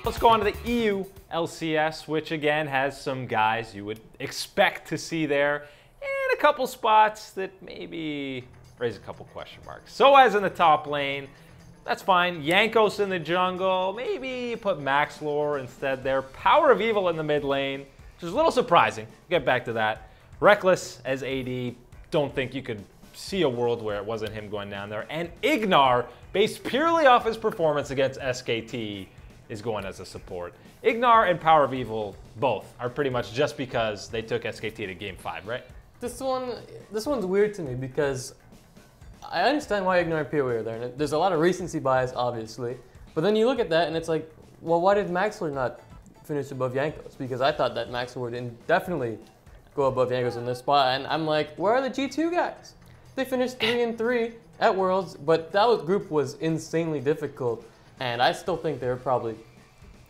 Let's go on to the EU LCS, which again has some guys you would expect to see there, and a couple spots that maybe raise a couple question marks. So as in the top lane, that's fine. Jankos in the jungle, maybe put Maxlore instead there. Power of Evil in the mid lane, which is a little surprising. We'll get back to that. Reckless as AD, don't think you could see a world where it wasn't him going down there. And Ignar, based purely off his performance against SKT, is going as a support. Ignar and Power of Evil both are pretty much just because they took SKT to Game 5, right? This one's weird to me because I understand why Ignar and PoE are there. And there's a lot of recency bias, obviously. But then you look at that and it's like, well, why did Maxlore not finish above Jankos? Because I thought that Maxlore would definitely go above Jankos in this spot. And I'm like, where are the G2 guys? They finished 3-3 at Worlds, but that group was insanely difficult. And I still think they're probably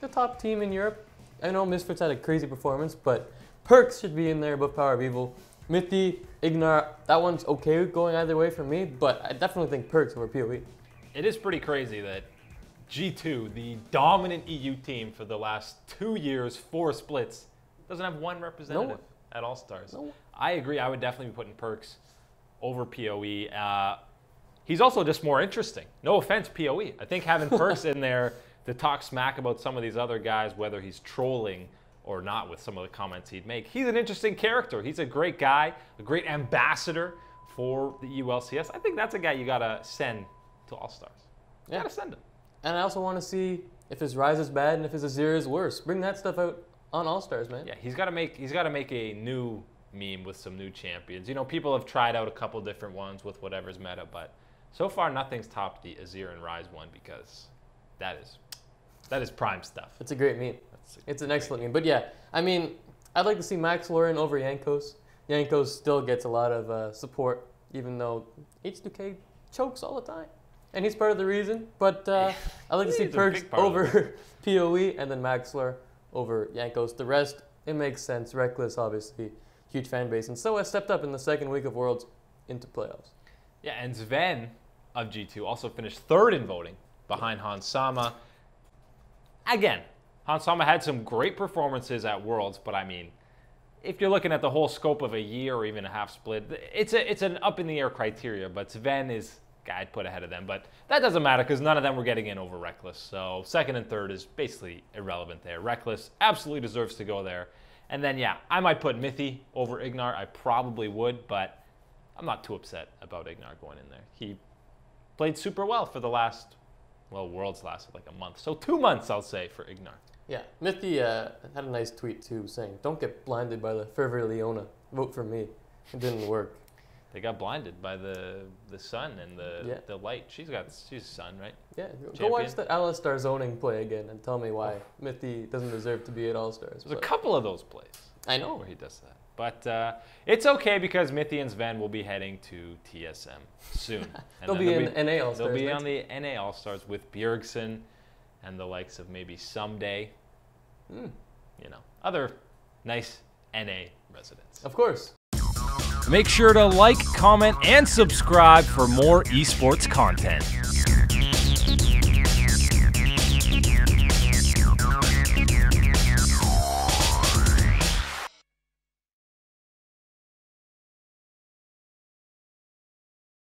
the top team in Europe. I know Misfits had a crazy performance, but Perks should be in there above Power of Evil. Mithy, Ignar, that one's okay going either way for me, but I definitely think Perks over PoE. It is pretty crazy that G2, the dominant EU team for the last 2 years, 4 splits, doesn't have one representative at All-Stars. No. I agree. I would definitely be putting Perks over PoE. He's also just more interesting. No offense, PoE. I think having Perks in there to talk smack about some of these other guys, whether he's trolling or not with some of the comments he'd make, he's an interesting character. He's a great guy, a great ambassador for the EU LCS. I think that's a guy you gotta send to All-Stars. You gotta send him. And I also want to see if his Rise is bad and if his Azir is worse. Bring that stuff out on All-Stars, man. Yeah, he's gotta make a new meme with some new champions. You know, people have tried out a couple different ones with whatever's meta, but so far nothing's topped the Azir and Rise one because that is prime stuff. It's a great meme. It's an excellent meme. But yeah, I mean, I'd like to see Maxlore in over Jankos. Jankos still gets a lot of support, even though H2K chokes all the time. And he's part of the reason. But I'd like to see Perks over PoE and then Maxlore over Jankos. The rest, it makes sense. Reckless, obviously, huge fan base. And so has stepped up in the second week of Worlds into playoffs. Yeah, and Sven of G2 also finished 3rd in voting behind Hans Sama. Again, Hans Sama had some great performances at Worlds, but I mean, if you're looking at the whole scope of a year or even a half split, it's an up-in-the-air criteria, but Sven is a guy I'd put ahead of them. But that doesn't matter because none of them were getting in over Reckless, so 2nd and 3rd is basically irrelevant there. Reckless absolutely deserves to go there. And then, yeah, I might put Mithy over Ignar. I probably would, but I'm not too upset about Ignar going in there. He played super well for the last, well, Worlds lasted like a month. So 2 months, I'll say, for Ignar. Yeah, Mithy had a nice tweet, too, saying, don't get blinded by the fervor Leona. Vote for me. It didn't work. They got blinded by the sun and the light. She's a sun, right? Yeah, go watch the Alistar zoning play again and tell me why Mithy doesn't deserve to be at All-Stars. There's a couple of those plays. I know. Where he does that. But it's okay because Mithy and Sven will be heading to TSM soon. They'll be in NA All-Stars. They'll be on the NA All-Stars with Bjergsen and the likes of maybe Someday. You know, other nice NA residents. Of course. Make sure to like, comment, and subscribe for more esports content.